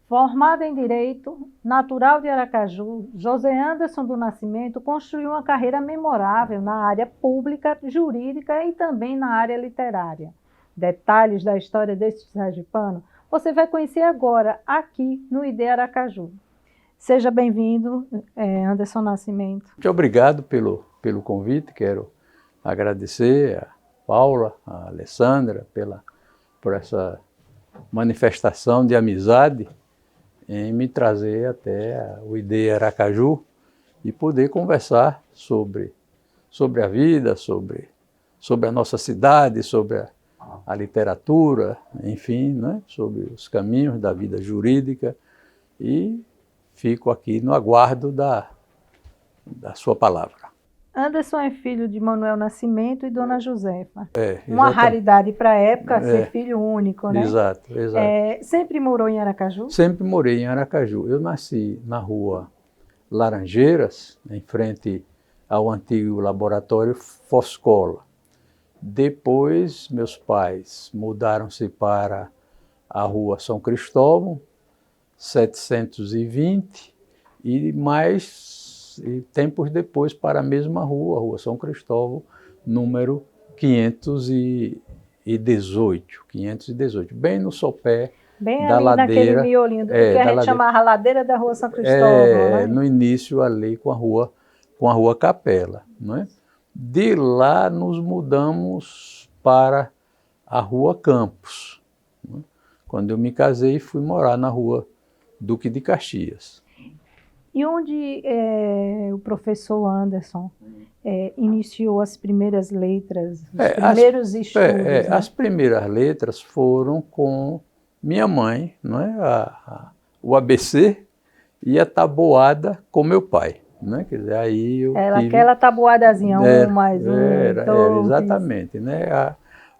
Formado em Direito, natural de Aracaju, José Anderson do Nascimento construiu uma carreira memorável na área pública, jurídica e também na área literária. Detalhes da história deste sergipano você vai conhecer agora, aqui no ID Aracaju. Seja bem-vindo, Anderson Nascimento. Muito obrigado pelo convite, quero agradecer a Paula, a Alessandra, por essa manifestação de amizade em me trazer até o ID Aracaju e poder conversar sobre a vida, sobre a nossa cidade, sobre a literatura, enfim, né, sobre os caminhos da vida jurídica, e fico aqui no aguardo da sua palavra. Anderson é filho de Manuel Nascimento e Dona Josefa. Uma raridade para a época ser filho único, né? Exato. Sempre morou em Aracaju? Sempre morei em Aracaju. Eu nasci na rua Laranjeiras, em frente ao antigo laboratório Foscola. Depois, meus pais mudaram-se para a rua São Cristóvão, 720, e tempos depois para a mesma rua, Rua São Cristóvão, número 518, bem no sopé bem da ali ladeira. Naquele miolinho, que a gente chamava a ladeira da Rua São Cristóvão, né? No início ali com a rua Capela, não é? De lá nos mudamos para a Rua Campos, né? Quando eu me casei, fui morar na Rua Duque de Caxias. E onde o professor Anderson iniciou as primeiras letras, os primeiros estudos? Né? As primeiras letras foram com minha mãe, não é? O ABC e a tabuada com meu pai. Né? Quer dizer, aí eu tive... Aquela tabuadazinha, mais um, dois... exatamente. Né?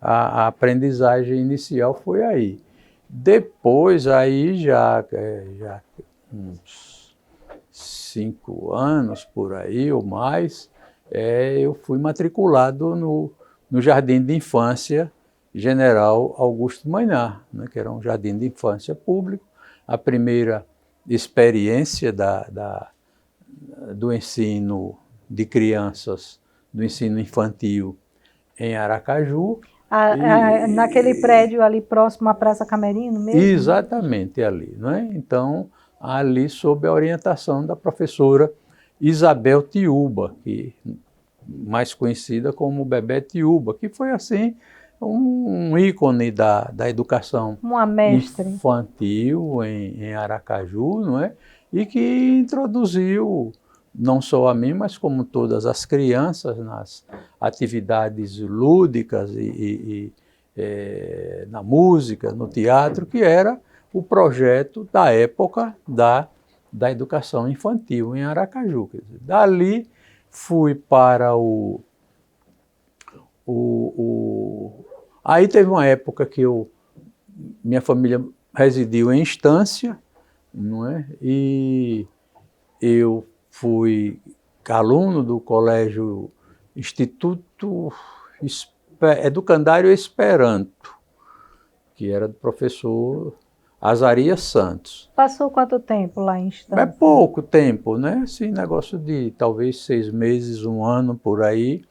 A aprendizagem inicial foi aí. Depois, aí já uns 5 anos por aí ou mais, eu fui matriculado no Jardim de Infância General Augusto Maynard, né, que era um jardim de infância público, a primeira experiência do ensino de crianças, do ensino infantil em Aracaju. Naquele prédio ali próximo à Praça Camerino mesmo? Exatamente ali, não é? Então, ali sob a orientação da professora Isabel Tiúba, mais conhecida como Bebé Tiúba, que foi assim um ícone da educação infantil em Aracaju, não é? E que introduziu não só a mim, mas como todas as crianças nas atividades lúdicas na música, no teatro, que era o projeto da época da educação infantil em Aracaju. Quer dizer, dali fui para Aí teve uma época que minha família residiu em Estância, não é? E eu fui aluno do Colégio Instituto Educandário Esperanto, que era do professor Azarias Santos. Passou quanto tempo lá em Estância? Pouco tempo, né? Assim, negócio de talvez 6 meses, 1 ano, por aí.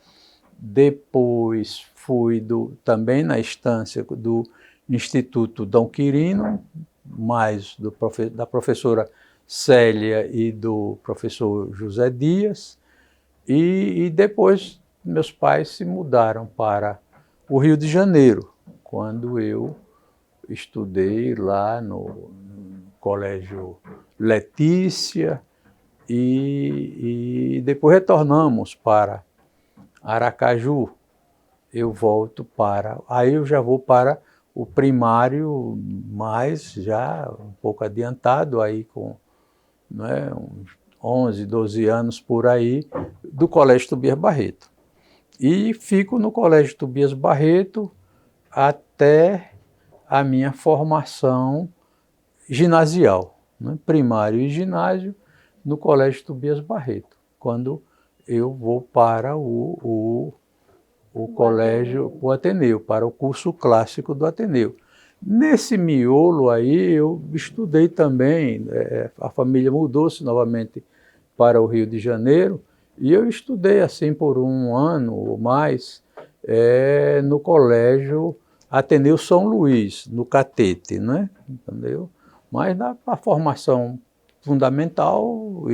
Depois fui também na Estância do Instituto Dom Quirino, mais da professora Célia e do professor José Dias, e depois meus pais se mudaram para o Rio de Janeiro, quando eu estudei lá no Colégio Letícia, e depois retornamos para Aracaju. Aí eu já vou para o primário, mais já um pouco adiantado, aí com uns 11, 12 anos por aí, do Colégio Tobias Barreto. E fico no Colégio Tobias Barreto até a minha formação ginasial, né? Primário e ginásio, no Colégio Tobias Barreto, quando eu vou para o colégio, o Ateneu, para o curso clássico do Ateneu, Nesse miolo aí, eu estudei também, a família mudou-se novamente para o Rio de Janeiro, e eu estudei assim por um ano ou mais no colégio Ateneu São Luís, no Catete, né? Entendeu? Mas a formação fundamental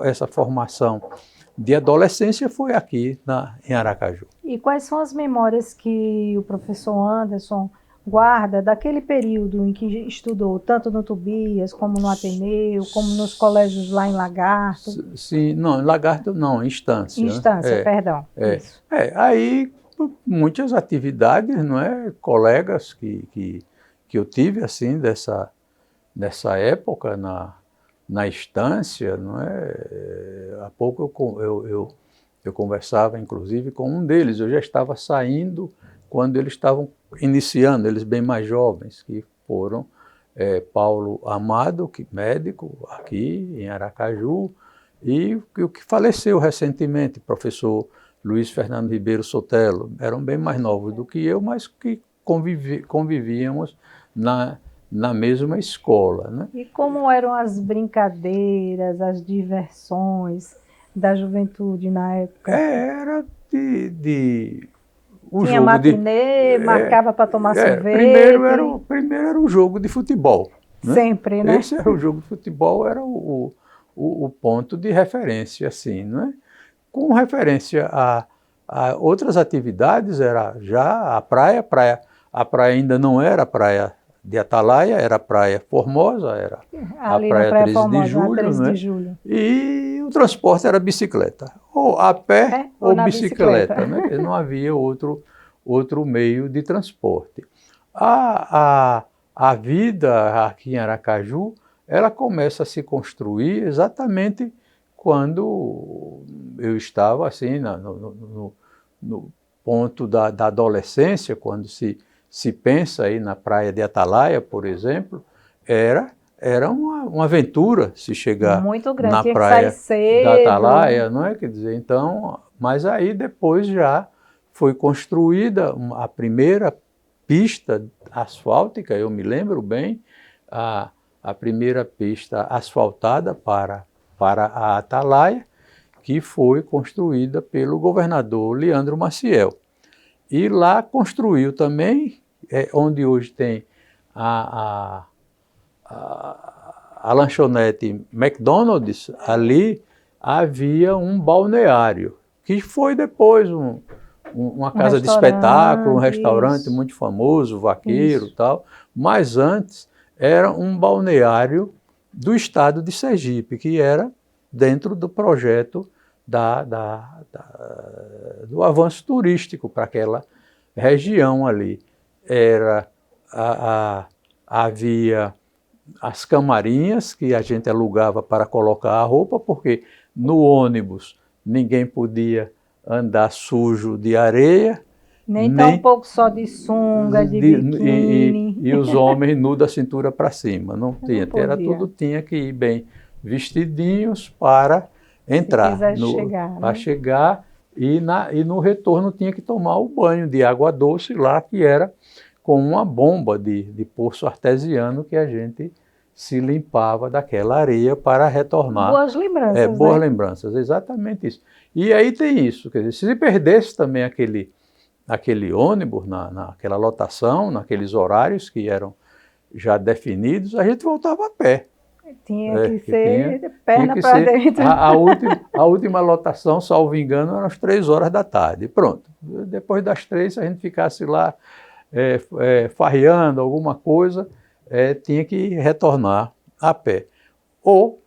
essa formação de adolescência foi aqui em Aracaju. E quais são as memórias que o professor Anderson guarda daquele período em que estudou, tanto no Tobias, como no Ateneu, como nos colégios lá em Lagarto? Sim, não, em Lagarto não, em Estância. Instância, perdão. Isso. Aí, muitas atividades, não é? Colegas que eu tive, assim, dessa época na Estância, não é? Há pouco eu conversava, inclusive, com um deles. Eu já estava saindo quando eles estavam iniciando, eles bem mais jovens, que foram Paulo Amado, médico aqui em Aracaju, e o que faleceu recentemente, professor Luiz Fernando Ribeiro Sotelo. Eram bem mais novos do que eu, mas que convivíamos na mesma escola, né? E como eram as brincadeiras, as diversões da juventude na época? Era o Tinha jogo matinê, marcava para tomar sorvete? Primeiro era o jogo de futebol, né? Sempre, né? Esse era o jogo de futebol, era o ponto de referência, assim, né? Com referência a outras atividades, era já a praia ainda não era a praia de Atalaia, era a Praia Formosa, era Ali a Praia 13 Formosa, de Julho, 13 né? de julho. E o transporte era bicicleta, ou a pé ou na bicicleta, né? Porque não havia outro meio de transporte. A vida aqui em Aracaju, ela começa a se construir exatamente quando eu estava assim no ponto da adolescência, quando se pensa aí na praia de Atalaia, por exemplo, era uma aventura se chegar muito grande, na tinha praia que sair cedo. da Atalaia, não é? Quer dizer, então, mas aí depois já foi construída a primeira pista asfáltica, eu me lembro bem, a primeira pista asfaltada para a Atalaia, que foi construída pelo governador Leandro Maciel. E lá construiu também, onde hoje tem a lanchonete McDonald's, ali havia um balneário, que foi depois uma casa de espetáculo, um restaurante isso. muito famoso, Vaqueiro e tal, mas antes era um balneário do estado de Sergipe, que era dentro do projeto do avanço turístico para aquela região ali. Havia as camarinhas que a gente alugava para colocar a roupa, porque no ônibus ninguém podia andar sujo de areia. Nem tão pouco só de sunga, de biquíni. E os homens nu da cintura para cima. Não tinha. Tinha que ir bem vestidinhos para entrar. Para chegar e no retorno tinha que tomar o banho de água doce lá, que era com uma bomba de poço artesiano que a gente se limpava daquela areia para retornar. Boas lembranças, boas né? lembranças, exatamente isso. E aí tem isso, quer dizer, se perdesse também aquele ônibus naquela lotação, naqueles horários que eram já definidos, a gente voltava a pé. Tinha que ser perna para dentro. A última lotação, salvo engano, eram as 3 horas da tarde. Pronto. Depois das 3, se a gente ficasse lá farreando alguma coisa, tinha que retornar a pé. Ou,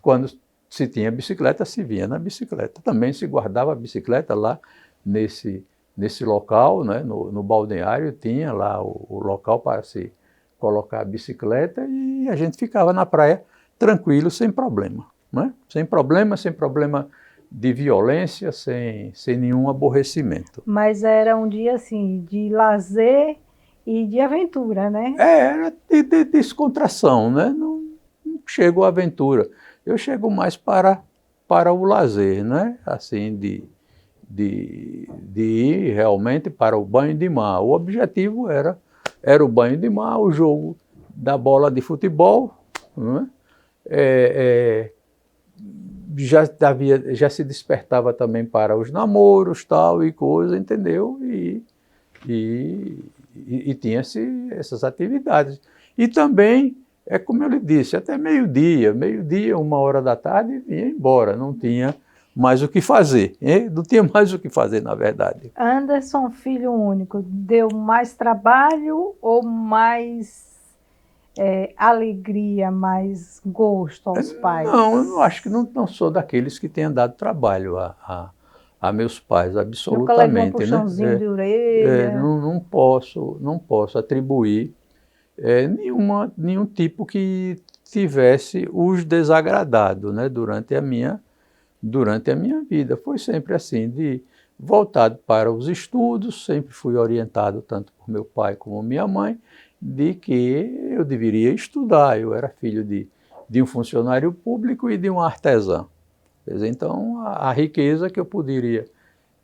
quando se tinha bicicleta, se vinha na bicicleta. Também se guardava a bicicleta lá nesse local, né, no balneário, tinha lá o local para se colocar a bicicleta e a gente ficava na praia tranquilo, sem problema, né? Sem problema de violência, sem nenhum aborrecimento. Mas era um dia assim, de lazer e de aventura, né? Era de descontração, né? Não chego à aventura. Eu chego mais para o lazer, né? Assim, de ir realmente para o banho de mar. O objetivo era era o banho de mar, o jogo da bola de futebol, não é? Já se despertava também para os namoros, tal e coisa, entendeu? E tinha-se essas atividades. E também, como eu lhe disse, até meio-dia, 1h da tarde, vinha embora, não tinha mais o que fazer, hein? Não tinha mais o que fazer, na verdade. Anderson, filho único, deu mais trabalho ou mais alegria, mais gosto aos pais? Não, eu acho que não sou daqueles que tenham dado trabalho a meus pais, absolutamente. Nunca levou um puxãozinho de orelha? Não posso atribuir nenhum tipo que tivesse os desagradado, né, durante a minha vida. Foi sempre assim, voltado para os estudos, sempre fui orientado, tanto por meu pai como minha mãe, de que eu deveria estudar. Eu era filho de um funcionário público e de um artesão. Quer dizer, então, a riqueza que eu poderia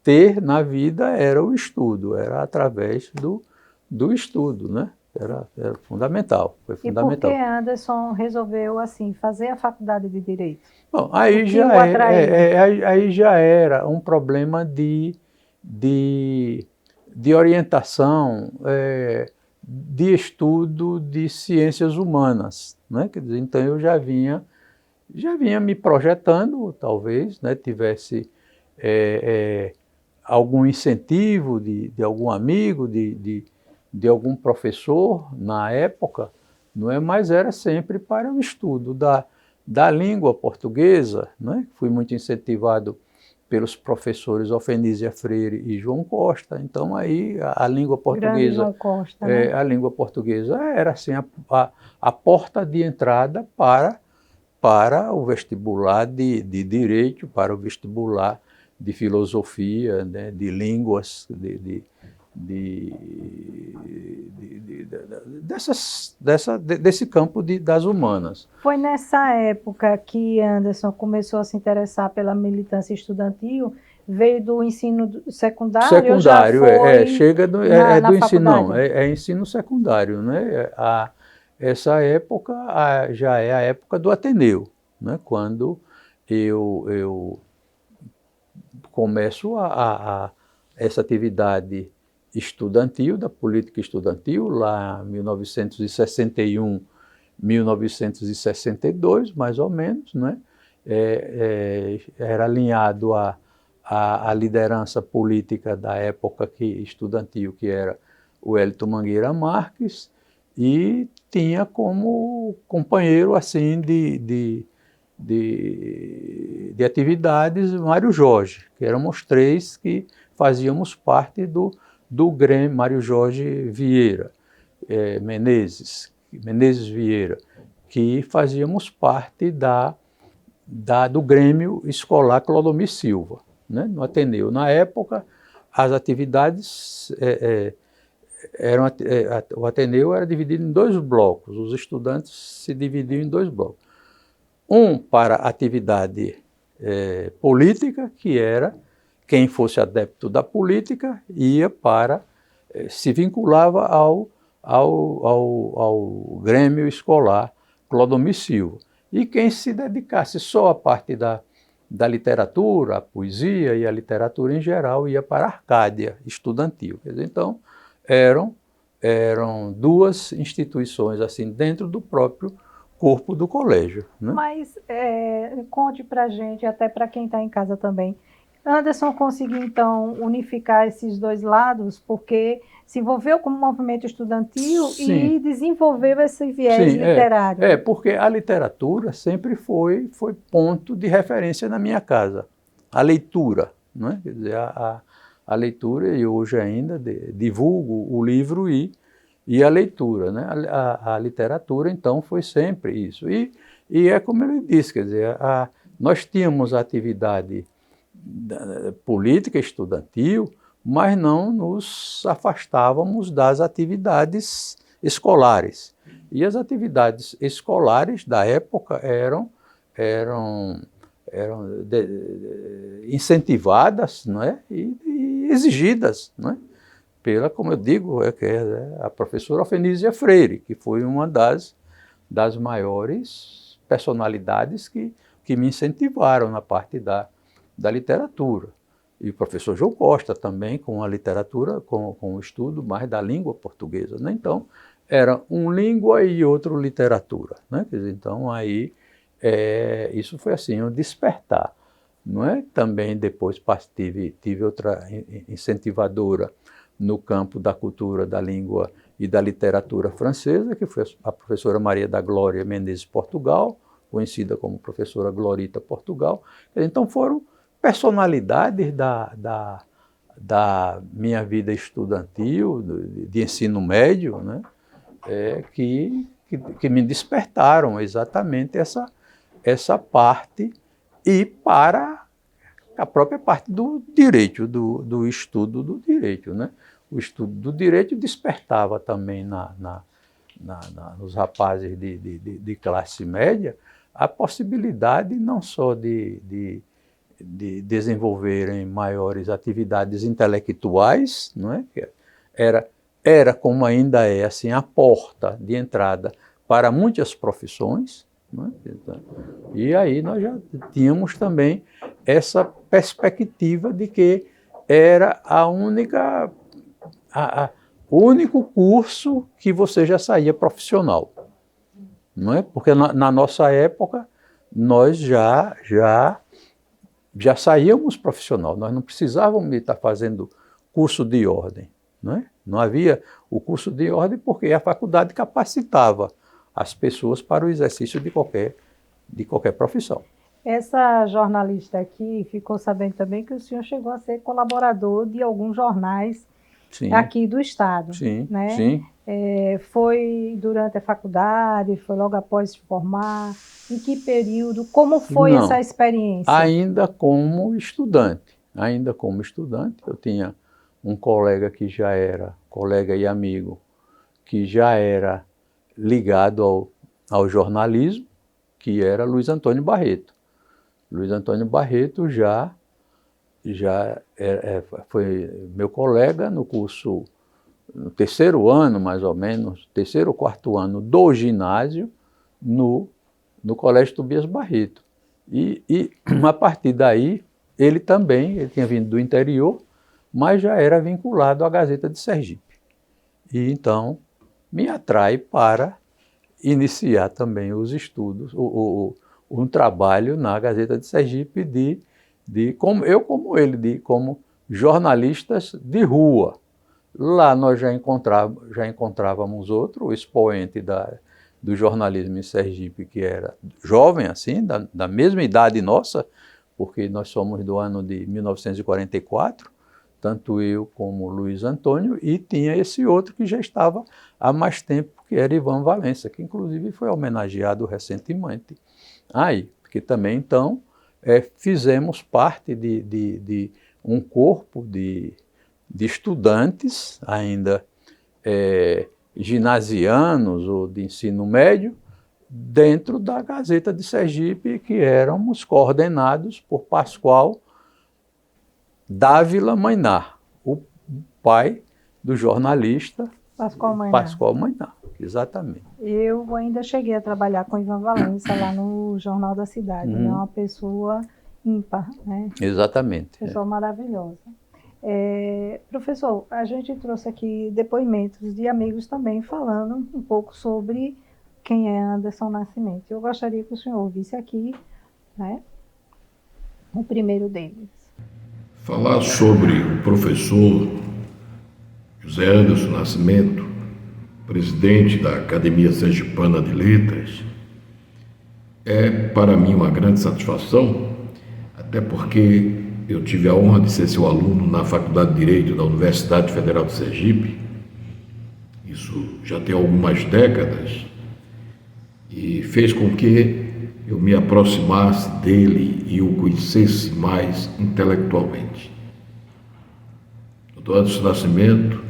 ter na vida era o estudo, era através do estudo, né? Era fundamental, foi fundamental. E por que Anderson resolveu, assim, fazer a faculdade de Direito? Bom, aí já era um problema de orientação, de estudo de ciências humanas, né? Quer dizer, então eu já vinha me projetando, talvez, né? Tivesse algum incentivo de algum amigo, de algum professor na época, não é? Mas era sempre para o estudo da língua portuguesa, né? Fui muito incentivado pelos professores Ofenísia Freire e João Costa. Então aí a língua portuguesa, João Costa, né? A língua portuguesa era assim a porta de entrada para o vestibular de direito, para o vestibular de filosofia, né? De línguas, desse campo das humanas. Foi nessa época que Anderson começou a se interessar pela militância estudantil, veio do ensino secundário? Secundário, ou já foi chega do ensino, não, é ensino secundário, né? Essa época já é a época do Ateneu, né? Quando eu começo essa atividade estudantil, da política estudantil, lá em 1961, 1962, mais ou menos, né? Era alinhado à liderança política da época estudantil, que era o Hélito Mangueira Marques, e tinha como companheiro assim de atividades Mário Jorge, que éramos três que fazíamos parte do Grêmio, Mário Jorge Vieira, Menezes Vieira, que fazíamos parte do Grêmio Escolar Clodomir Silva, né, no Ateneu. Na época, as atividades o Ateneu era dividido em 2 blocos, os estudantes se dividiam em 2 blocos. Um para atividade política, que era quem fosse adepto da política ia se vinculava ao Grêmio Escolar Clodomir Silva. E quem se dedicasse só à parte da literatura, a poesia e a literatura em geral, ia para a Arcádia Estudantil. Quer dizer, então, eram 2 instituições assim dentro do próprio corpo do colégio, né? Mas conte para a gente, até para quem está em casa também, Anderson conseguiu então unificar esses 2 lados, porque se envolveu com o movimento estudantil. Sim. E desenvolveu esse viés literário. Porque a literatura sempre foi ponto de referência na minha casa. A leitura, né? Quer dizer, a leitura, e hoje ainda divulgo o livro e a leitura, né? A literatura, então, foi sempre isso. E é como ele disse, quer dizer, nós tínhamos a atividade política estudantil, mas não nos afastávamos das atividades escolares. E as atividades escolares da época eram incentivadas, não é? E exigidas, não é? como eu digo, a professora Alfenísia Freire, que foi uma das maiores personalidades que me incentivaram na parte da literatura. E o professor João Costa também, com a literatura, com o estudo mais da língua portuguesa, né? Então, era um língua e outro literatura, né? Quer dizer, então, aí, isso foi assim, um despertar. Não é? Também depois tive outra incentivadora no campo da cultura, da língua e da literatura francesa, que foi a professora Maria da Glória Menezes Portugal, conhecida como professora Glorita Portugal. Então foram personalidades da minha vida estudantil, de ensino médio, né? Que me despertaram exatamente essa parte, e para a própria parte do direito, do estudo do direito, né? O estudo do direito despertava também nos rapazes de classe média a possibilidade não só de desenvolverem maiores atividades intelectuais, não é? Era como ainda é assim, a porta de entrada para muitas profissões, não é? E aí nós já tínhamos também essa perspectiva de que era o único curso que você já saía profissional, não é? Porque na nossa época nós já saíamos profissional, nós não precisávamos de estar fazendo curso de ordem, não é? Não havia o curso de ordem porque a faculdade capacitava as pessoas para o exercício de qualquer profissão. Essa jornalista aqui ficou sabendo também que o senhor chegou a ser colaborador de alguns jornais, sim, aqui do estado. Sim, né? Sim. Foi durante a faculdade, foi logo após se formar? Em que período? Como foi essa experiência? Ainda como estudante. Eu tinha um colega que já era, colega e amigo, que já era ligado ao jornalismo, que era Luiz Antônio Barreto. Luiz Antônio Barreto já foi meu colega no curso, no terceiro ano, mais ou menos, terceiro ou quarto ano do ginásio, no Colégio Tobias Barreto. E a partir daí, ele tinha vindo do interior, mas já era vinculado à Gazeta de Sergipe. E então me atrai para iniciar também os estudos, um trabalho na Gazeta de Sergipe como jornalistas de rua. Lá nós já encontrávamos outro expoente do jornalismo em Sergipe, que era jovem, assim, da mesma idade nossa, porque nós somos do ano de 1944, tanto eu como Luiz Antônio, e tinha esse outro que já estava há mais tempo, que era Ivan Valença, que inclusive foi homenageado recentemente. Aí, porque também, então, fizemos parte de um corpo de estudantes, ainda ginasianos ou de ensino médio, dentro da Gazeta de Sergipe, que éramos coordenados por Pascoal Dávila Mainar, o pai do jornalista Pascoal Mainar, exatamente. Eu ainda cheguei a trabalhar com Ivan Valença lá no Jornal da Cidade, né? Uma pessoa ímpar, né? Exatamente. Pessoa maravilhosa. Professor, a gente trouxe aqui depoimentos de amigos também falando um pouco sobre quem é Anderson Nascimento. Eu gostaria que o senhor ouvisse aqui, né, o primeiro deles. Falar sobre o professor José Anderson Nascimento, presidente da Academia Sergipana de Letras, é para mim uma grande satisfação, até porque eu tive a honra de ser seu aluno na Faculdade de Direito da Universidade Federal de Sergipe. Isso já tem algumas décadas e fez com que eu me aproximasse dele e o conhecesse mais intelectualmente. O Dr. Anderson Nascimento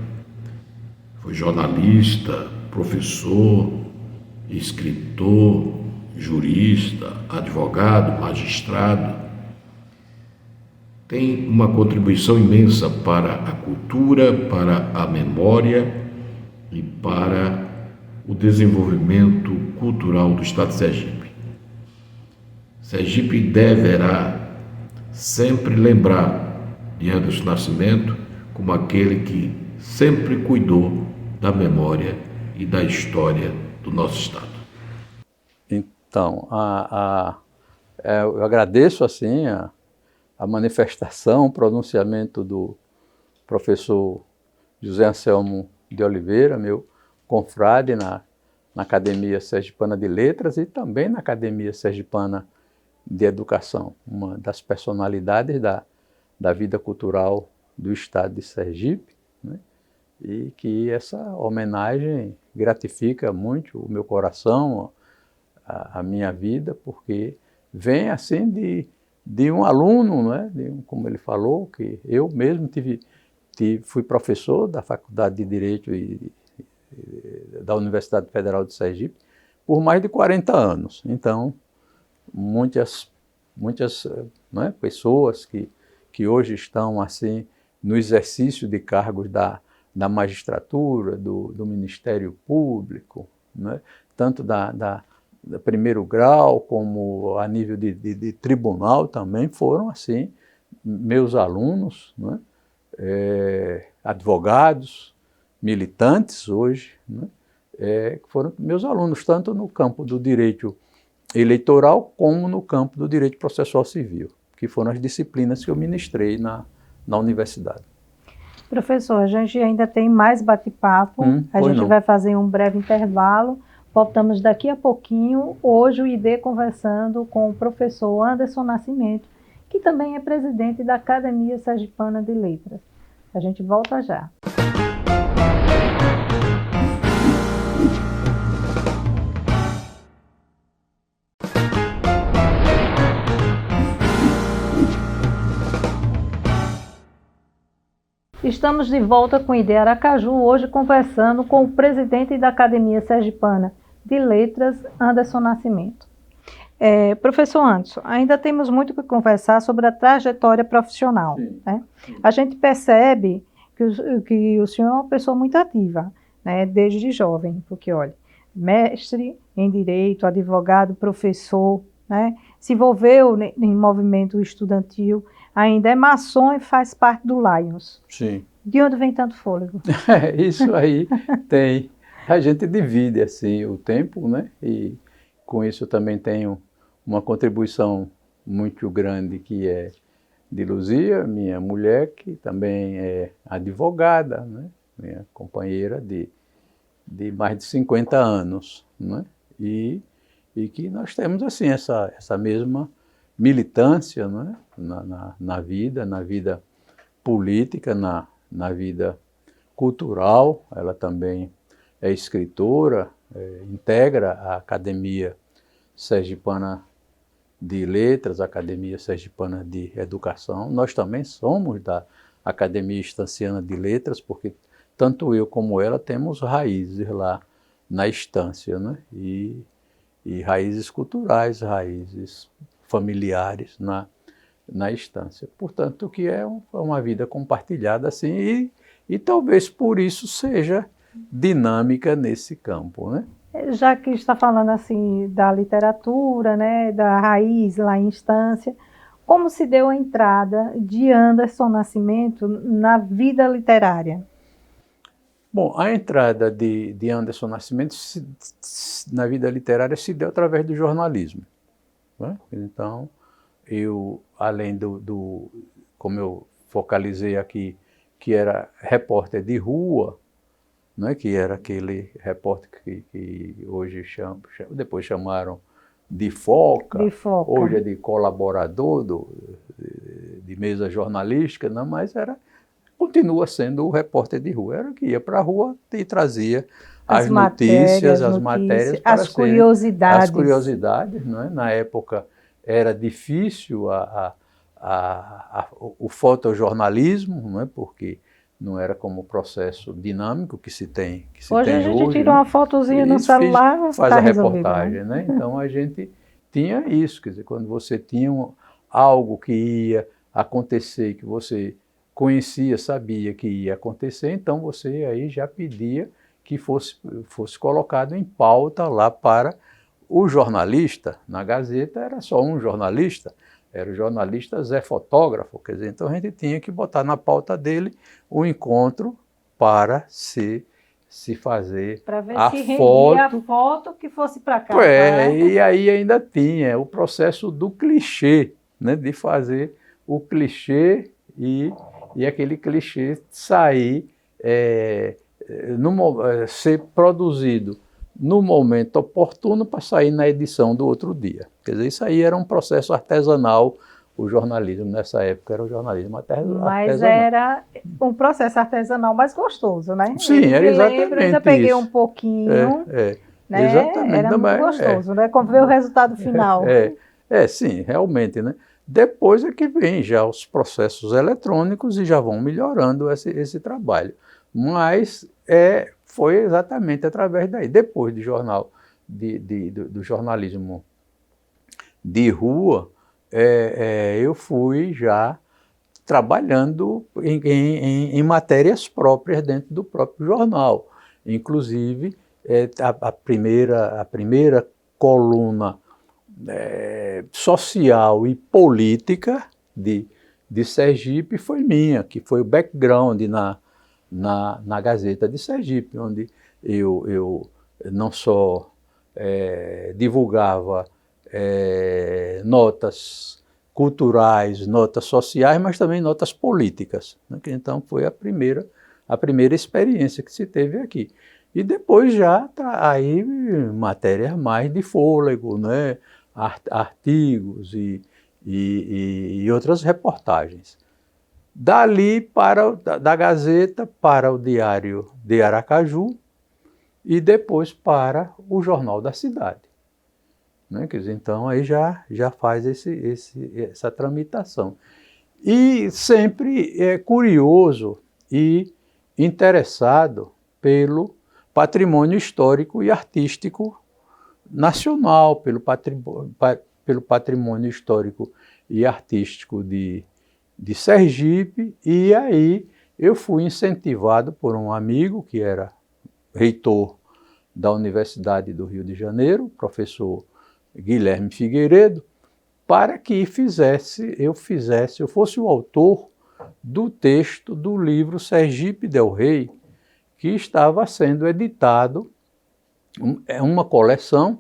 foi jornalista, professor, escritor, jurista, advogado, magistrado. tem uma contribuição imensa para a cultura, para a memória e para o desenvolvimento cultural do Estado de Sergipe. Sergipe deverá sempre lembrar de Anderson Nascimento como aquele que sempre cuidou da memória e da história do nosso Estado. Então, eu agradeço assim a manifestação, o pronunciamento do professor José Anselmo de Oliveira, meu confrade na Academia Sergipana de Letras e também na Academia Sergipana de Educação, uma das personalidades da vida cultural do Estado de Sergipe, né? E que essa homenagem gratifica muito o meu coração, a minha vida, porque vem assim de um aluno, né? Como ele falou, que eu mesmo fui professor da Faculdade de Direito da Universidade Federal de Sergipe por mais de 40 anos. Então, muitas né, pessoas que hoje estão assim no exercício de cargos da magistratura, do Ministério Público, né, tanto da primeiro grau como a nível de tribunal também foram assim meus alunos, né, advogados, militantes hoje, né, foram meus alunos tanto no campo do direito eleitoral como no campo do direito processual civil, que foram as disciplinas que eu ministrei na universidade. Professor, a gente ainda tem mais bate-papo, a gente vai fazer um breve intervalo, voltamos daqui a pouquinho, hoje o ID conversando com o professor Anderson Nascimento, que também é presidente da Academia Sergipana de Letras. A gente volta já. Estamos de volta com o ID Aracaju, hoje conversando com o presidente da Academia Sergipana de Letras, Anderson Nascimento. Professor Anderson, ainda temos muito que conversar sobre a trajetória profissional. Né? A gente percebe que o senhor é uma pessoa muito ativa, né, desde jovem, porque, olha, mestre em Direito, advogado, professor, né, se envolveu em movimento estudantil, ainda é maçom e faz parte do Lions. Sim. De onde vem tanto fôlego? Isso aí tem. A gente divide assim o tempo, né? E com isso eu também tenho uma contribuição muito grande que é de Luzia, minha mulher, que também é advogada, né? Minha companheira de mais de 50 anos, né? E que nós temos assim essa mesma militância, né? na vida política, na vida cultural. Ela também é escritora, integra a Academia Sergipana de Letras, a Academia Sergipana de Educação. Nós também somos da Academia Estanciana de Letras, porque tanto eu como ela temos raízes lá na Estância, né? E raízes culturais, raízes familiares na Estância. Portanto, que é uma vida compartilhada assim, e talvez por isso seja dinâmica nesse campo, né? Já que está falando assim da literatura, né, da raiz lá em Estância, como se deu a entrada de Anderson Nascimento na vida literária? Bom, a entrada de Anderson Nascimento na vida literária se deu através do jornalismo, né? Então, eu, além como eu focalizei aqui, que era repórter de rua, né, que era aquele repórter que hoje depois chamaram de foca, hoje é de colaborador de mesa jornalística, não, mas continua sendo o repórter de rua, era que ia para a rua e trazia as notícias, as matérias, as curiosidades. As curiosidades, né? Na época era difícil o fotojornalismo, não é? Porque não era como o processo dinâmico que se tem hoje. A gente tira uma fotozinha no celular, faz a reportagem, né? Então a gente tinha isso, quer dizer, quando você tinha algo que ia acontecer, que você conhecia, sabia que ia acontecer, então você aí já pedia que fosse colocado em pauta lá para o jornalista. Na Gazeta era só um jornalista, era o jornalista Zé Fotógrafo, quer dizer, então a gente tinha que botar na pauta dele o encontro para se fazer para ver a se rendia foto. a foto que fosse para cá. E aí ainda tinha o processo do clichê, né, de fazer o clichê e aquele clichê sair, ser produzido no momento oportuno para sair na edição do outro dia. Quer dizer, isso aí era um processo artesanal. O jornalismo nessa época era o jornalismo artesanal. Mas era um processo artesanal mais gostoso, né? Sim, era exatamente eu ainda peguei isso. um pouquinho, né? Exatamente. Era muito gostoso, né? Quando veio o resultado final. Sim, realmente, né? Depois é que vem já os processos eletrônicos e já vão melhorando esse trabalho. Mas foi exatamente através daí. Depois do jornal, do jornalismo de rua, eu fui já trabalhando em matérias próprias dentro do próprio jornal. Inclusive, a primeira coluna social e política de Sergipe foi minha, que foi o background na Gazeta de Sergipe, onde eu não só divulgava notas culturais, notas sociais, mas também notas políticas, né? Então foi a primeira experiência que se teve aqui. E depois já aí matérias mais de fôlego, né? Artigos e outras reportagens. Dali da Gazeta para o Diário de Aracaju e depois para o Jornal da Cidade. Né? Quer dizer, então aí já faz essa tramitação. E sempre curioso e interessado pelo patrimônio histórico e artístico nacional, pelo patrimônio histórico e artístico de Sergipe, e aí eu fui incentivado por um amigo que era reitor da Universidade do Rio de Janeiro, professor Guilherme Figueiredo, para que eu fosse o autor do texto do livro Sergipe del Rei, que estava sendo editado, uma coleção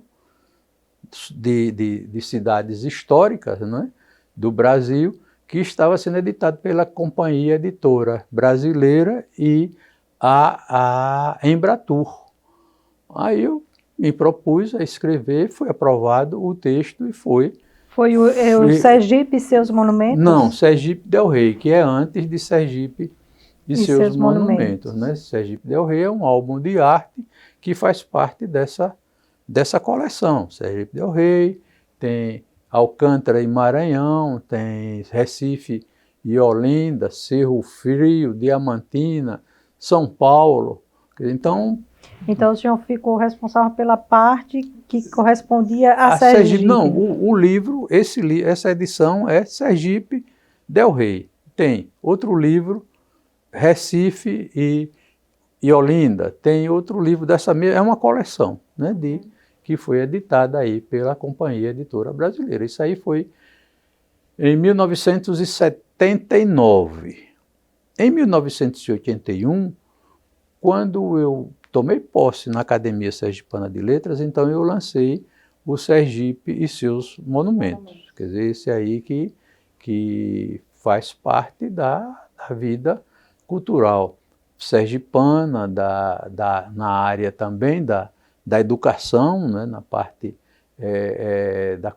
de cidades históricas, né, do Brasil, que estava sendo editado pela Companhia Editora Brasileira e a Embratur. Aí eu me propus a escrever, foi aprovado o texto e foi... Foi o Sergipe e seus monumentos? Não, Sergipe del Rei, que é antes de Sergipe e seus monumentos. Né? Sergipe del Rei é um álbum de arte que faz parte dessa coleção. Sergipe del Rei, tem Alcântara e Maranhão, tem Recife e Olinda, Cerro Frio, Diamantina, São Paulo. Então o senhor ficou responsável pela parte que correspondia a Sergipe. Não, o livro, essa edição é Sergipe del Rei. Tem outro livro, Recife e Olinda. Tem outro livro dessa mesma, é uma coleção, né, que foi editada aí pela Companhia Editora Brasileira. Isso aí foi em 1979. Em 1981, quando eu tomei posse na Academia Sergipana de Letras, então eu lancei o Sergipe e seus monumentos. Quer dizer, esse aí que faz parte da vida cultural sergipana, na área também da educação, né, na parte da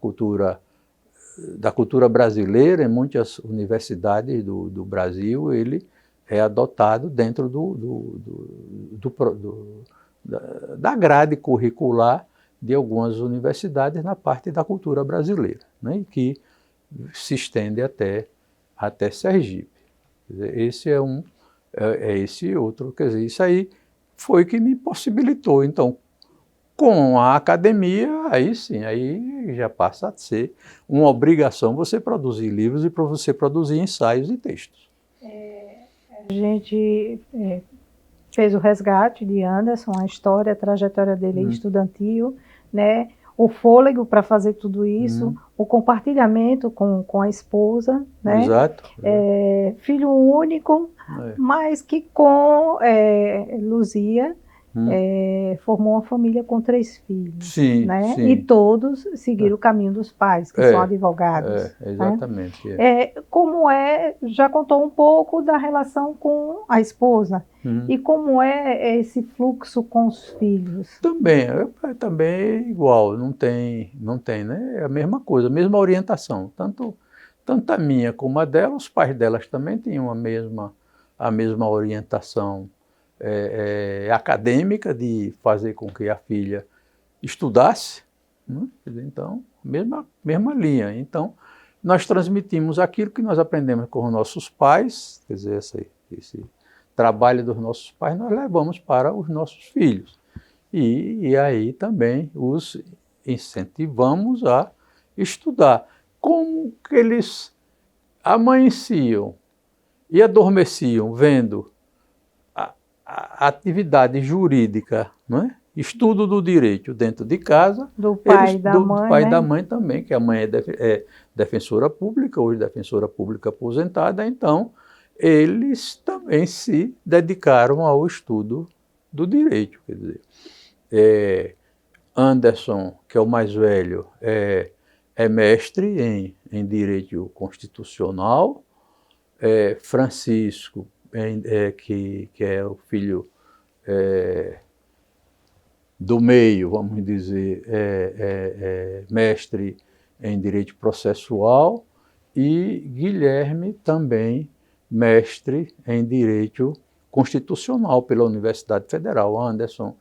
cultura brasileira. Em muitas universidades do Brasil, ele é adotado dentro da grade curricular de algumas universidades na parte da cultura brasileira, né, e que se estende até Sergipe. Quer dizer, esse esse outro, quer dizer, isso aí foi que me possibilitou, então, Com a academia, aí sim, aí já passa a ser uma obrigação você produzir livros e para você produzir ensaios e textos. A gente fez o resgate de Anderson, a história, a trajetória dele estudantil, né? O fôlego para fazer tudo isso, o compartilhamento com a esposa, né? Exato. Filho único, mas que com Luzia formou uma família com 3 filhos. Sim, né? sim. E todos seguiram o caminho dos pais, que são advogados. Exatamente. Né? Como já contou um pouco da relação com a esposa, e como é esse fluxo com os filhos? Também é igual, não tem, né? É a mesma coisa, a mesma orientação. Tanto a minha como a dela, os pais delas também tinham a mesma orientação acadêmica de fazer com que a filha estudasse, né? Então, mesma linha. Então, nós transmitimos aquilo que nós aprendemos com os nossos pais, quer dizer, esse trabalho dos nossos pais, nós levamos para os nossos filhos. E aí também os incentivamos a estudar. Como que eles amanheciam e adormeciam vendo a atividade jurídica, não é? Estudo do direito dentro de casa, do pai e da mãe, do pai e né? da mãe também, que a mãe é defensora pública, hoje defensora pública aposentada, então eles também se dedicaram ao estudo do direito. Quer dizer, Anderson, que é o mais velho, é mestre em direito constitucional, Francisco, que é o filho do meio, vamos dizer, mestre em direito processual, e Guilherme também mestre em direito constitucional pela Universidade Federal. Anderson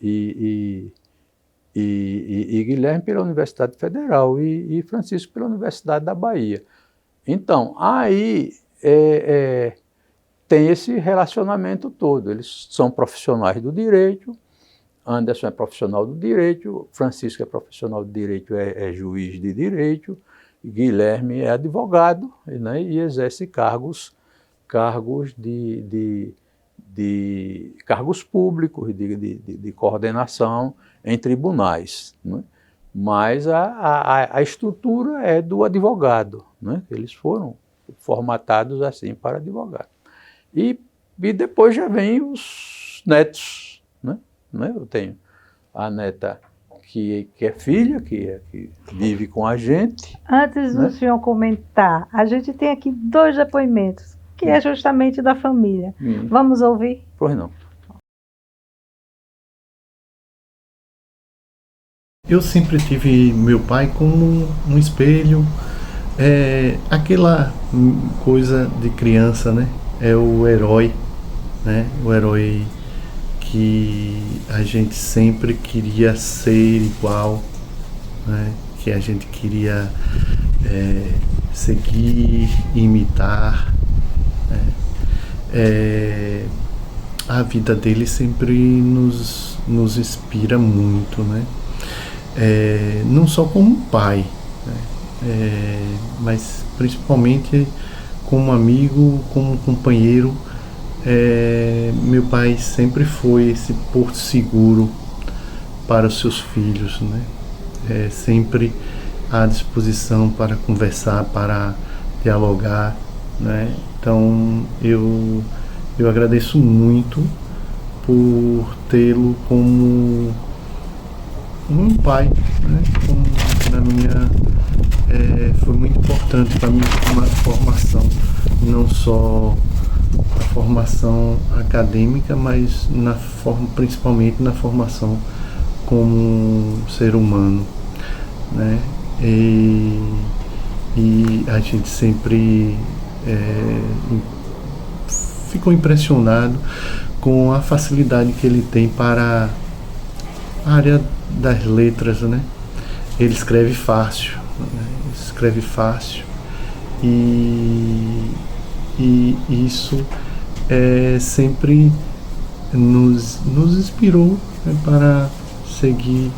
e Guilherme pela Universidade Federal e Francisco pela Universidade da Bahia. Então, aí tem esse relacionamento todo. Eles são profissionais do direito, Anderson é profissional do direito, Francisco é profissional do direito, é juiz de direito, Guilherme é advogado, né, e exerce cargos de cargos públicos, de coordenação em tribunais, né? Mas a estrutura é do advogado, né? Eles foram formatados assim para advogado. E depois já vem os netos, né? Eu tenho a neta que é filha, que vive com a gente. Antes do senhor comentar, a gente tem aqui 2 depoimentos, que é justamente da família. Vamos ouvir? Pois não. Eu sempre tive meu pai como um espelho, aquela coisa de criança, né? É o herói, né? O herói que a gente sempre queria ser igual, né? Que a gente queria seguir, imitar, né? A vida dele sempre nos inspira muito, né? Não só como pai, né? Mas principalmente como amigo, como companheiro. Meu pai sempre foi esse porto seguro para os seus filhos, né? Sempre à disposição para conversar, para dialogar, né? Então eu agradeço muito por tê-lo como um pai, né? Foi muito importante para minha formação, não só a formação acadêmica, mas principalmente na formação como ser humano, né? E a gente sempre ficou impressionado com a facilidade que ele tem para a área das letras, né? Ele escreve fácil, né? E isso sempre nos inspirou, né, seguir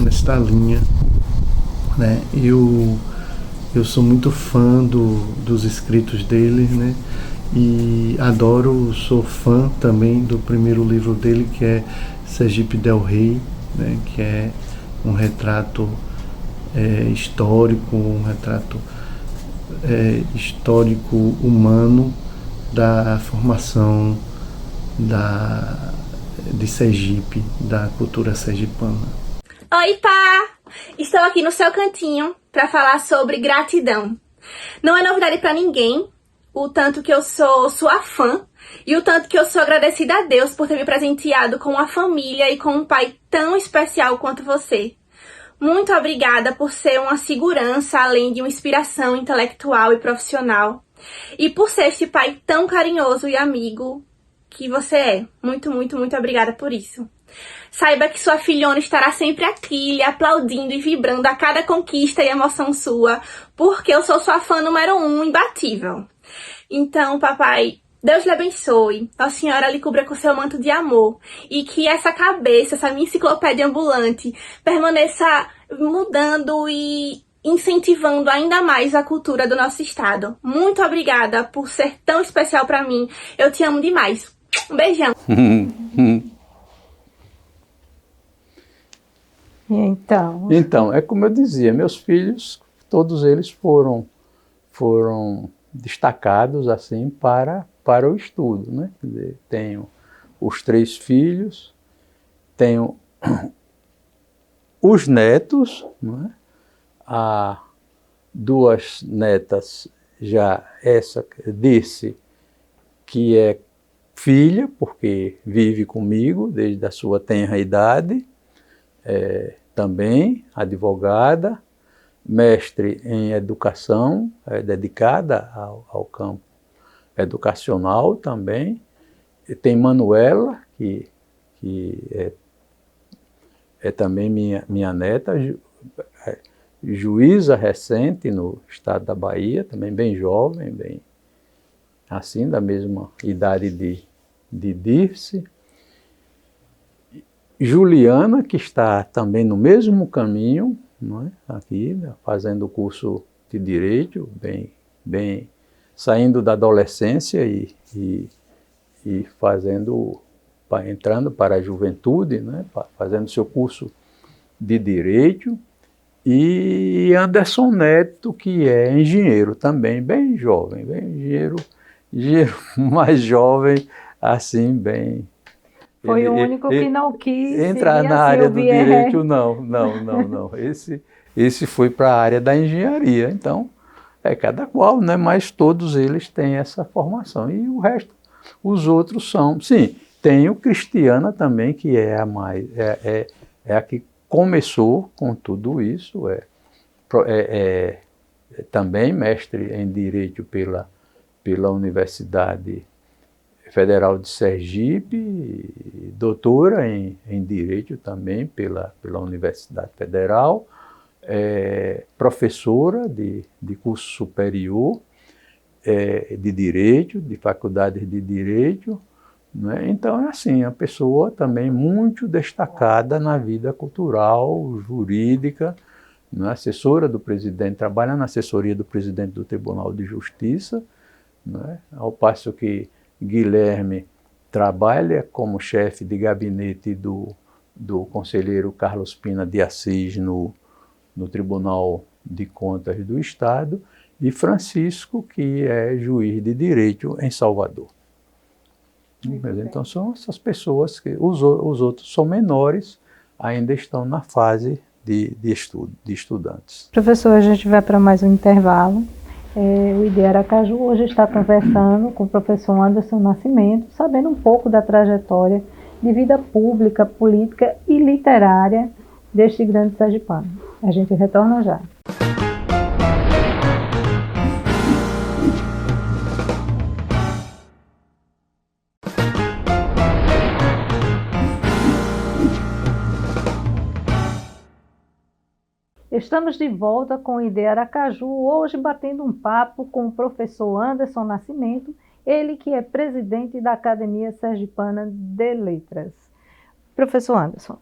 esta linha, né? Eu sou muito fã dos escritos dele, né? E sou fã também do primeiro livro dele, que é Sergipe del Rei, né? Que é um retrato histórico, histórico humano da formação de Sergipe, da cultura sergipana. Oi, pá! Estou aqui no seu cantinho para falar sobre gratidão. Não é novidade para ninguém o tanto que eu sou sua fã e o tanto que eu sou agradecida a Deus por ter me presenteado com uma família e com um pai tão especial quanto você. Muito obrigada por ser uma segurança, além de uma inspiração intelectual e profissional. E por ser este pai tão carinhoso e amigo que você é. Muito, muito, muito obrigada por isso. Saiba que sua filhona estará sempre aqui, lhe aplaudindo e vibrando a cada conquista e emoção sua, porque eu sou sua fã número 1, imbatível. Então, papai, Deus lhe abençoe, a senhora lhe cubra com seu manto de amor e que essa cabeça, essa minha enciclopédia ambulante, permaneça mudando e incentivando ainda mais a cultura do nosso estado. Muito obrigada por ser tão especial para mim. Eu te amo demais. Um beijão. Então, é como eu dizia, meus filhos, todos eles foram destacados assim para o estudo, né? Quer dizer, tenho os 3 filhos, tenho os netos, né? Há 2 netas, já essa disse que é filha, porque vive comigo desde a sua tenra idade, também advogada, mestre em educação, dedicada ao campo educacional também. E tem Manuela, que é também minha neta, juíza recente no estado da Bahia, também bem jovem, bem assim, da mesma idade de Dirce. Juliana, que está também no mesmo caminho, não é? Aqui, né? Fazendo o curso de Direito, bem saindo da adolescência e entrando para a juventude, né? Fazendo seu curso de Direito. E Anderson Neto, que é engenheiro também, bem jovem, engenheiro mais jovem, assim, bem... Foi o único que não quis entrar na área do direito, não. Esse foi para a área da engenharia. Então, cada qual, né? Mas todos eles têm essa formação. E o resto, os outros são... Sim, tem o Cristiana também, que é a que começou com tudo isso. Também mestre em Direito pela Universidade Federal de Sergipe, doutora em Direito também pela Universidade Federal, professora de curso superior de Direito, de faculdades de Direito, né? Então é assim, a pessoa também muito destacada na vida cultural, jurídica, né? Assessora do presidente, trabalha na assessoria do presidente do Tribunal de Justiça, né? Ao passo que Guilherme trabalha como chefe de gabinete do conselheiro Carlos Pina de Assis no Tribunal de Contas do Estado, e Francisco, que é juiz de Direito em Salvador. Então são essas pessoas que os outros são menores, ainda estão na fase de estudantes. Professor, a gente vai para mais um intervalo. O ID Aracaju hoje está conversando com o professor Anderson Nascimento, sabendo um pouco da trajetória de vida pública, política e literária deste grande sergipano. A gente retorna já. Estamos de volta com o ID Aracaju, hoje batendo um papo com o professor Anderson Nascimento, ele que é presidente da Academia Sergipana de Letras. Professor Anderson,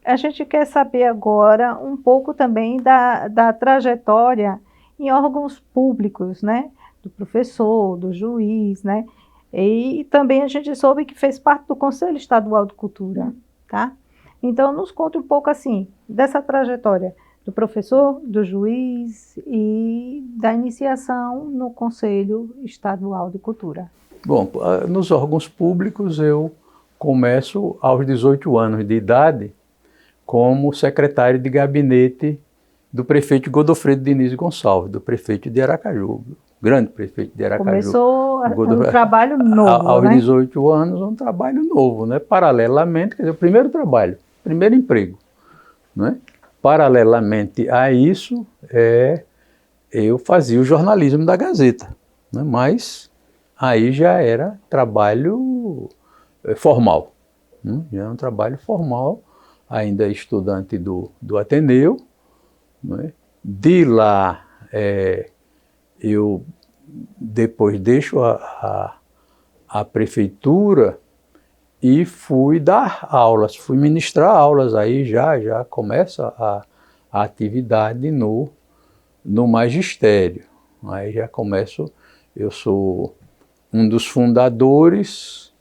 a gente quer saber agora um pouco também da trajetória em órgãos públicos, né? Do professor, do juiz, né? E também a gente soube que fez parte do Conselho Estadual de Cultura, tá? Então, nos conta um pouco assim, dessa trajetória do professor, do juiz e da iniciação no Conselho Estadual de Cultura. Bom, nos órgãos públicos eu começo aos 18 anos de idade como secretário de gabinete do prefeito Godofredo Diniz Gonçalves, do prefeito de Aracaju, grande prefeito de Aracaju. Começou um trabalho novo, aos né? 18 anos, um trabalho novo, né? Paralelamente, quer dizer, o primeiro trabalho, primeiro emprego, né? Paralelamente a isso, eu fazia o jornalismo da Gazeta, né? Mas aí já era trabalho formal, né? Já era um trabalho formal, ainda estudante do Ateneu, né? De lá eu depois deixo a prefeitura e fui dar aulas, fui ministrar aulas, aí já começa a atividade no magistério. Aí já começo, eu sou um dos fundadores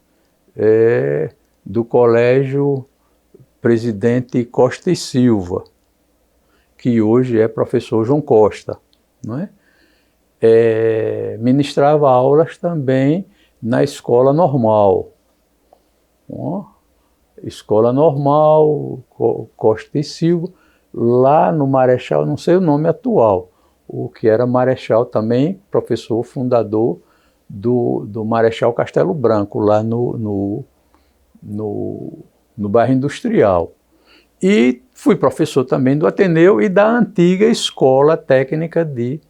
do Colégio Presidente Costa e Silva, que hoje é professor João Costa, não é? Ministrava aulas também na escola normal. Escola Normal, Costa e Silva, lá no Marechal, não sei o nome atual, o que era Marechal também, professor fundador do Marechal Castelo Branco, lá no bairro Industrial. E fui professor também do Ateneu e da antiga Escola Técnica de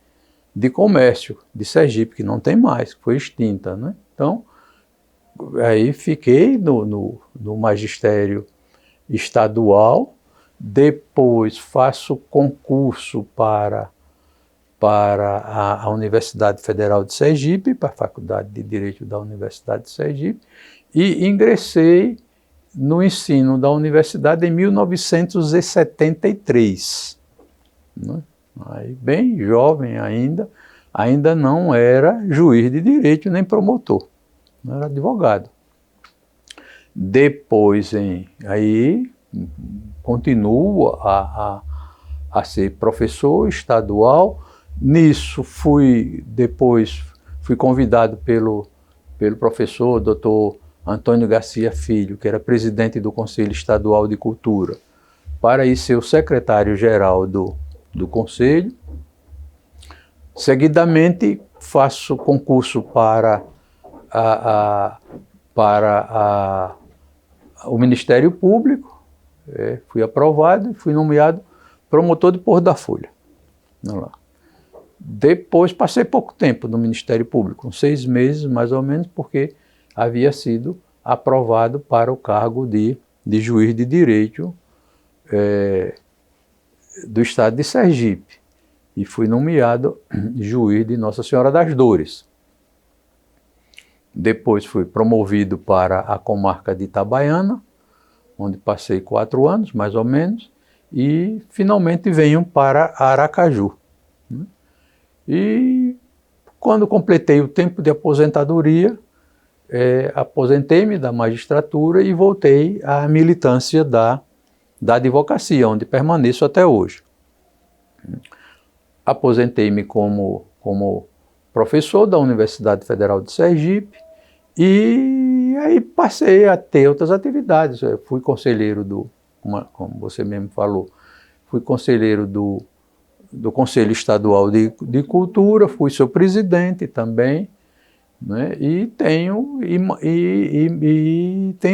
Comércio de Sergipe, que não tem mais, que foi extinta, né? Então, aí fiquei no magistério estadual, depois faço concurso para a Universidade Federal de Sergipe, para a Faculdade de Direito da Universidade de Sergipe, e ingressei no ensino da universidade em 1973. Né? Aí, bem jovem ainda não era juiz de direito nem promotor. Não era advogado. Depois, aí, continuo a ser professor estadual. Nisso, depois fui convidado pelo professor Dr. Antônio Garcia Filho, que era presidente do Conselho Estadual de Cultura, para ir ser o secretário-geral do Conselho. Seguidamente, faço concurso para o Ministério Público, fui aprovado e fui nomeado promotor de Porto da Folha. Depois passei pouco tempo no Ministério Público, uns 6 meses mais ou menos, porque havia sido aprovado para o cargo de juiz de direito do estado de Sergipe. E fui nomeado juiz de Nossa Senhora das Dores. Depois fui promovido para a comarca de Itabaiana, onde passei 4 anos, mais ou menos, e finalmente venho para Aracaju. E quando completei o tempo de aposentadoria, aposentei-me da magistratura e voltei à militância da advocacia, onde permaneço até hoje. Aposentei-me como professor da Universidade Federal de Sergipe e aí passei a ter outras atividades. Eu fui conselheiro como você mesmo falou, fui conselheiro do Conselho Estadual de Cultura, fui seu presidente também, né? E tenho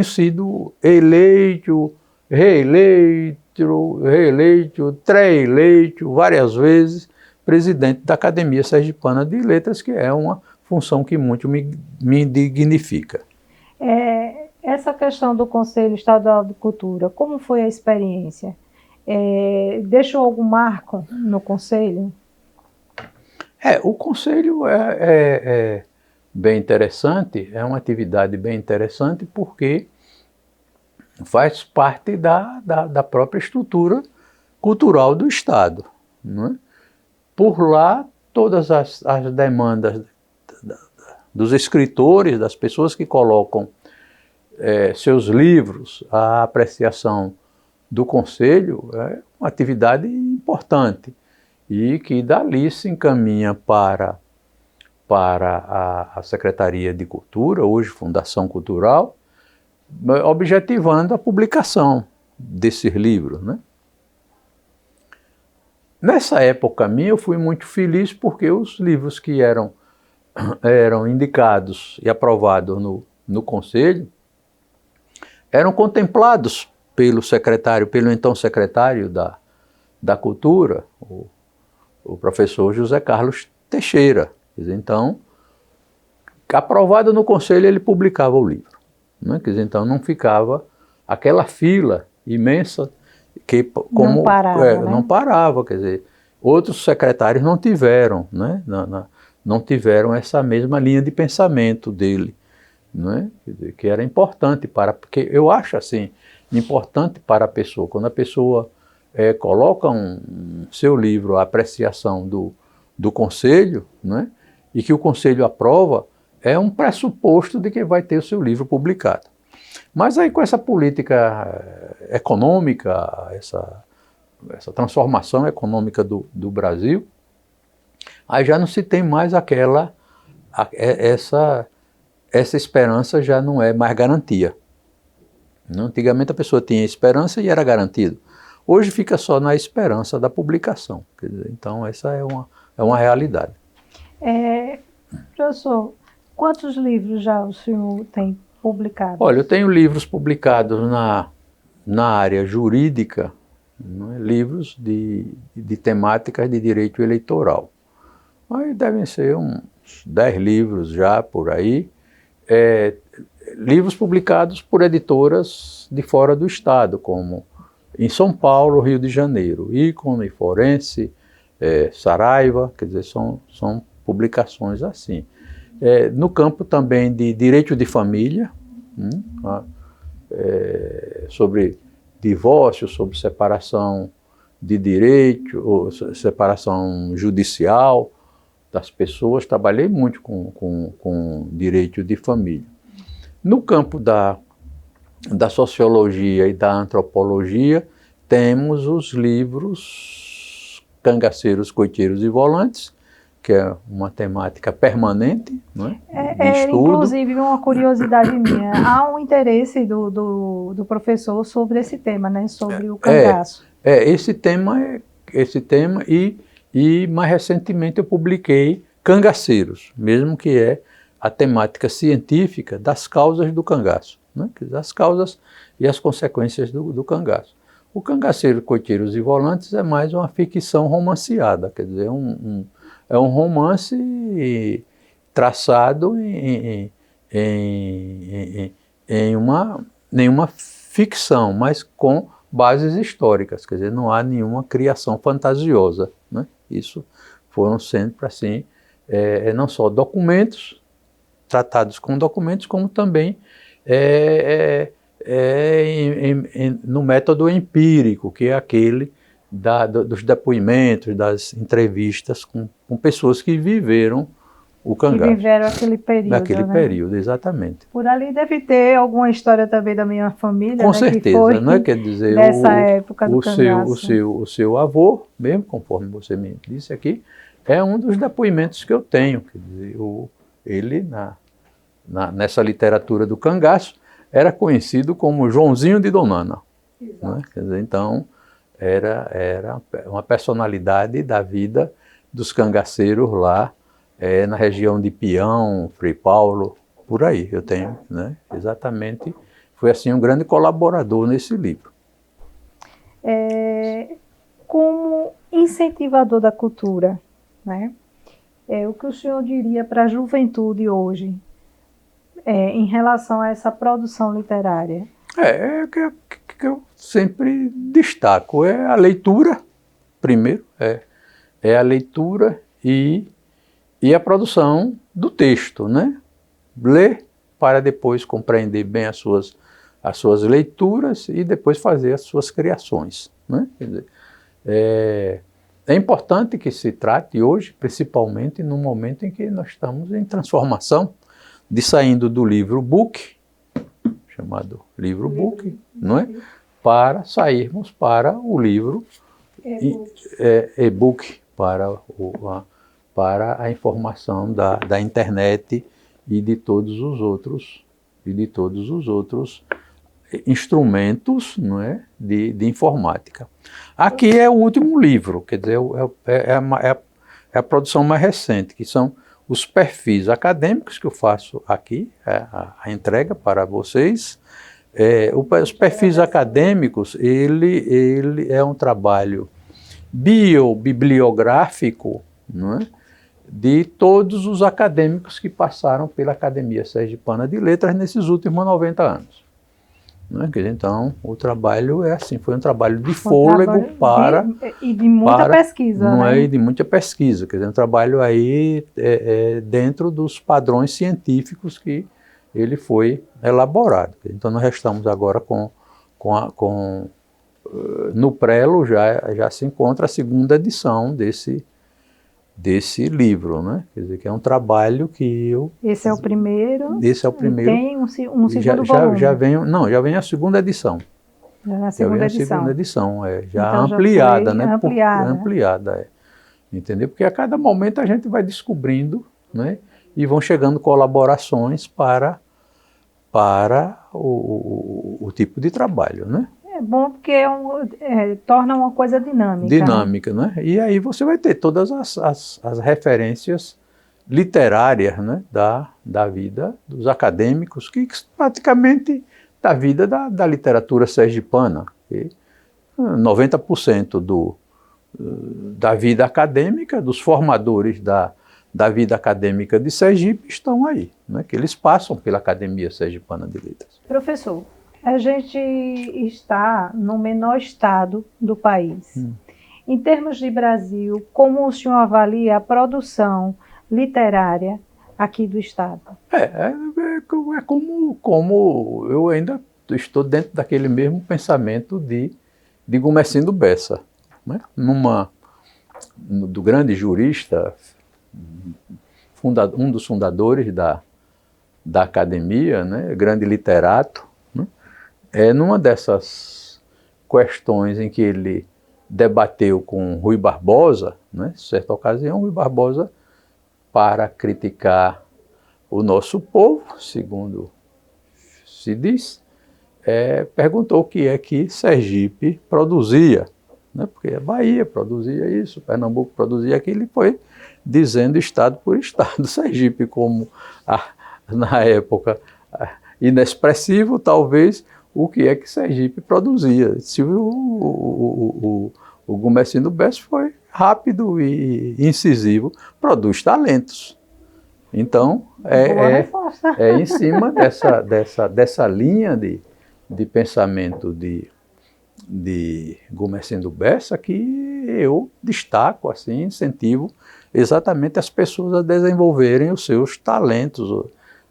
sido eleito, reeleito, tré-eleito várias vezes presidente da Academia Sergipana de Letras, que é uma função que muito me dignifica. Essa questão do Conselho Estadual de Cultura, como foi a experiência? Deixou algum marco no Conselho? O Conselho bem interessante, é uma atividade bem interessante porque faz parte da própria estrutura cultural do Estado, não é? Por lá, todas as demandas dos escritores, das pessoas que colocam seus livros à apreciação do Conselho, é uma atividade importante e que dali se encaminha para a Secretaria de Cultura, hoje Fundação Cultural, objetivando a publicação desses livros, né? Nessa época minha eu fui muito feliz porque os livros que eram indicados e aprovados no Conselho eram contemplados pelo então secretário da Cultura, o professor José Carlos Teixeira. Então, aprovado no Conselho, ele publicava o livro, né? Quer dizer, então não ficava aquela fila imensa que como não parava, quer dizer, outros secretários não tiveram, né? Não tiveram essa mesma linha de pensamento dele, né? Quer dizer, que era importante porque eu acho assim, importante para a pessoa, quando a pessoa coloca seu livro à apreciação do Conselho, né? E que o Conselho aprova, é um pressuposto de que vai ter o seu livro publicado. Mas aí com essa política econômica, essa transformação econômica do Brasil, aí já não se tem mais essa esperança já não é mais garantia. Antigamente a pessoa tinha esperança e era garantido. Hoje fica só na esperança da publicação. Quer dizer, então essa é uma realidade. Professor, quantos livros já o senhor tem publicado? Olha, eu tenho livros publicados na área jurídica, né, livros de temáticas de direito eleitoral. Aí devem ser uns 10 livros já por aí. Livros publicados por editoras de fora do estado, como em São Paulo, Rio de Janeiro, Ícone, Forense, Saraiva, quer dizer, são publicações assim. No campo também de direito de família, sobre divórcio, sobre separação de direito, ou separação judicial das pessoas, trabalhei muito com direito de família. No campo da sociologia e da antropologia, temos os livros Cangaceiros, Coiteiros e Volantes, que é uma temática permanente, não é? De estudo. Inclusive, uma curiosidade minha, há um interesse do professor sobre esse tema, né? Sobre o cangaço. Esse tema e mais recentemente eu publiquei Cangaceiros, mesmo que é a temática científica das causas do cangaço, né? As causas e as consequências do cangaço. O Cangaceiro, Coiteiros e Volantes é mais uma ficção romanceada, quer dizer, é um romance traçado em uma ficção, mas com bases históricas, quer dizer, não há nenhuma criação fantasiosa, né? Isso foram sempre assim, não só documentos, tratados com documentos, como também no método empírico, que é aquele dos depoimentos, das entrevistas com pessoas que viveram o cangaço. Que viveram aquele período. Naquele né? período, exatamente. Por ali deve ter alguma história também da minha família. Com né, certeza, que foi não é? Quer dizer, dessa época do cangaço. o seu avô, mesmo conforme você me disse aqui, é um dos depoimentos que eu tenho. Quer dizer, ele, nessa literatura do cangaço, era conhecido como Joãozinho de Donana. Né? Quer dizer, então, era uma personalidade da vida dos cangaceiros lá, na região de Pião, Frei Paulo, por aí. Eu tenho, né? Exatamente, foi assim um grande colaborador nesse livro. Como incentivador da cultura, né? O que o senhor diria para a juventude hoje, em relação a essa produção literária? Que eu sempre destaco, é a leitura, primeiro, é a leitura e a produção do texto, né? Ler para depois compreender bem as suas leituras e depois fazer as suas criações, né? Quer dizer, é importante que se trate hoje, principalmente no momento em que nós estamos em transformação, de saindo do livro book, chamado livro book, não é? Para sairmos para o livro e-book, para a informação da internet e de todos os outros instrumentos, não é, de informática. Aqui é o último livro, quer dizer, é a produção mais recente, que são os perfis acadêmicos que eu faço aqui, a entrega para vocês. Os perfis acadêmicos, ele é um trabalho bibliográfico, não é, de todos os acadêmicos que passaram pela Academia Sergipana de Letras nesses últimos 90 anos. Não é? Então, o trabalho é assim, foi um trabalho de fôlego e de muita pesquisa. Não né? é, de muita pesquisa, quer dizer, um trabalho aí dentro dos padrões científicos que ele foi elaborado. Então, nós estamos agora no Prelo já se encontra a segunda edição desse livro, né? Quer dizer, que é um trabalho que eu... Esse é o primeiro? Esse é o primeiro. Tem um segundo volume? Já vem a segunda edição. Já a segunda edição, já então, ampliada, né? Ampliada. Entendeu? Porque a cada momento a gente vai descobrindo, né? E vão chegando colaborações para o tipo de trabalho, né? É bom porque torna uma coisa dinâmica. Dinâmica, né? E aí você vai ter todas as referências literárias, né? da vida dos acadêmicos, que praticamente da vida da literatura sergipana. E 90% da vida acadêmica, dos formadores da vida acadêmica de Sergipe estão aí, né? Que eles passam pela Academia Sergipana de Letras. Professor, a gente está no menor estado do país. Em termos de Brasil, como o senhor avalia a produção literária aqui do estado? É como eu ainda estou dentro daquele mesmo pensamento de Gumersindo Bessa, né? Do grande jurista, um dos fundadores da academia, né? Grande literato. Numa dessas questões em que ele debateu com Rui Barbosa, né, certa ocasião, Rui Barbosa, para criticar o nosso povo, segundo se diz, perguntou o que é que Sergipe produzia, né, porque a Bahia produzia isso, Pernambuco produzia aquilo, e foi dizendo estado por estado. Sergipe, como na época inexpressivo, talvez, o que é que Sergipe produzia. O Gumersindo Bessa foi rápido e incisivo, produz talentos. Então, em cima dessa linha de pensamento de Gumersindo Bessa que eu destaco, assim, incentivo exatamente as pessoas a desenvolverem os seus talentos,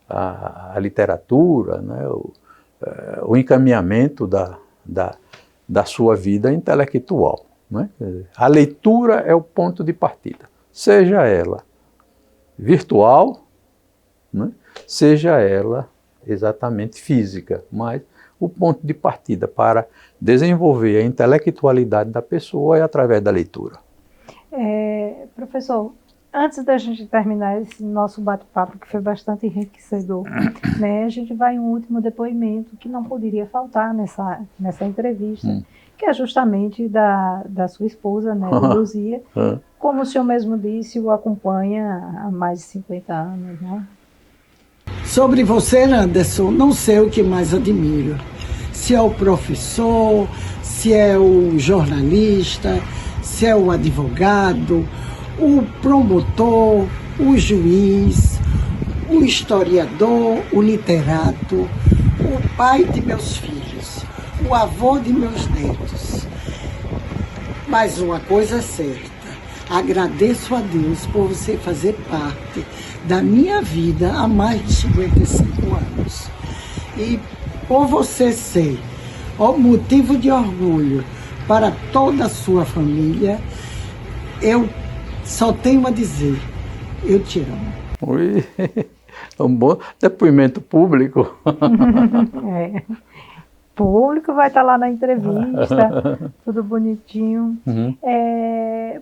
a literatura, né, o encaminhamento da sua vida intelectual, né? A leitura é o ponto de partida, seja ela virtual, né? Seja ela exatamente física, mas o ponto de partida para desenvolver a intelectualidade da pessoa é através da leitura. Professor, antes da gente terminar esse nosso bate-papo, que foi bastante enriquecedor, né, a gente vai em um último depoimento que não poderia faltar nessa entrevista, que é justamente da sua esposa, né, Luzia. Como o senhor mesmo disse, o acompanha há mais de 50 anos, né? Sobre você, Anderson, não sei o que mais admiro. Se é o professor, se é o jornalista, se é o advogado, o promotor, o juiz, o historiador, o literato, o pai de meus filhos, o avô de meus netos. Mas uma coisa é certa, Agradeço a Deus por você fazer parte da minha vida há mais de 55 anos. E por você ser o motivo de orgulho para toda a sua família, eu só tenho a dizer, eu te amo. Ui, um bom depoimento público. É. Público vai estar lá na entrevista, tudo bonitinho. Uhum.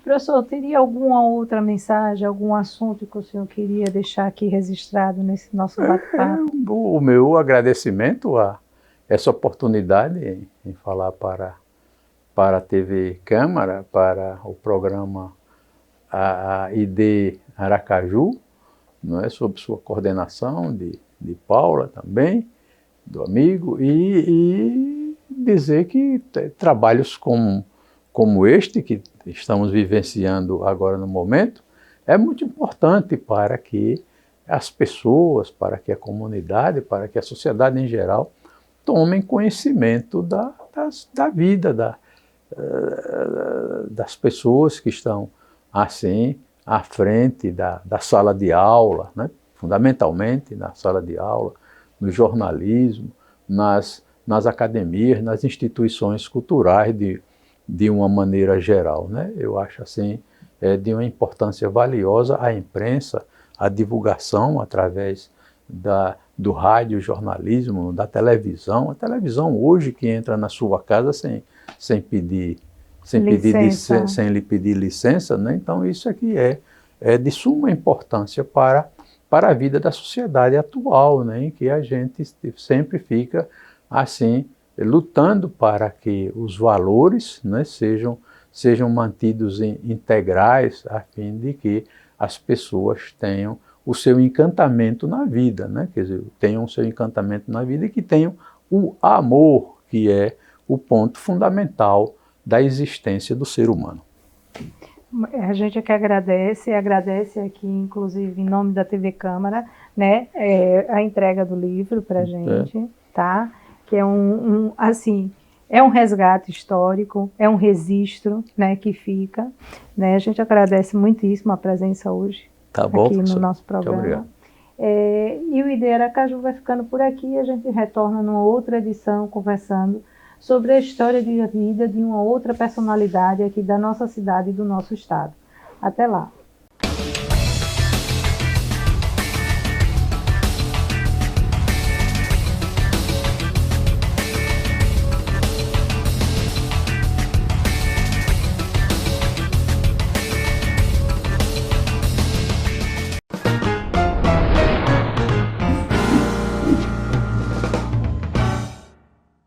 Professor, teria alguma outra mensagem, algum assunto que o senhor queria deixar aqui registrado nesse nosso bate-papo? O meu agradecimento a essa oportunidade em falar para a TV Câmara, para o programa a ID Aracaju, não é, sob sua coordenação de Paula também, do amigo, e dizer que trabalhos como este que estamos vivenciando agora no momento é muito importante para que as pessoas, para que a comunidade, para que a sociedade em geral tomem conhecimento da vida das pessoas que estão assim à frente da sala de aula, né? Fundamentalmente na sala de aula, no jornalismo, nas academias, nas instituições culturais de uma maneira geral, né? Eu acho assim de uma importância valiosa a imprensa, a divulgação através do rádio, jornalismo, da televisão. A televisão hoje que entra na sua casa sem lhe pedir licença, né? Então isso aqui é de suma importância para a vida da sociedade atual, né? Em que a gente sempre fica assim lutando para que os valores, né, sejam mantidos integrais, a fim de que as pessoas tenham o seu encantamento na vida, né? Quer dizer, tenham o seu encantamento na vida e que tenham o amor, que é o ponto fundamental da existência do ser humano. A gente aqui agradece aqui, inclusive, em nome da TV Câmara, né, a entrega do livro para a gente, tá? Que é é um resgate histórico, é um registro, né, que fica, né? A gente agradece muitíssimo a presença hoje aqui no nosso programa. Muito obrigado. E o ID Aracaju vai ficando por aqui e a gente retorna numa outra edição conversando sobre a história de vida de uma outra personalidade aqui da nossa cidade e do nosso estado. Até lá!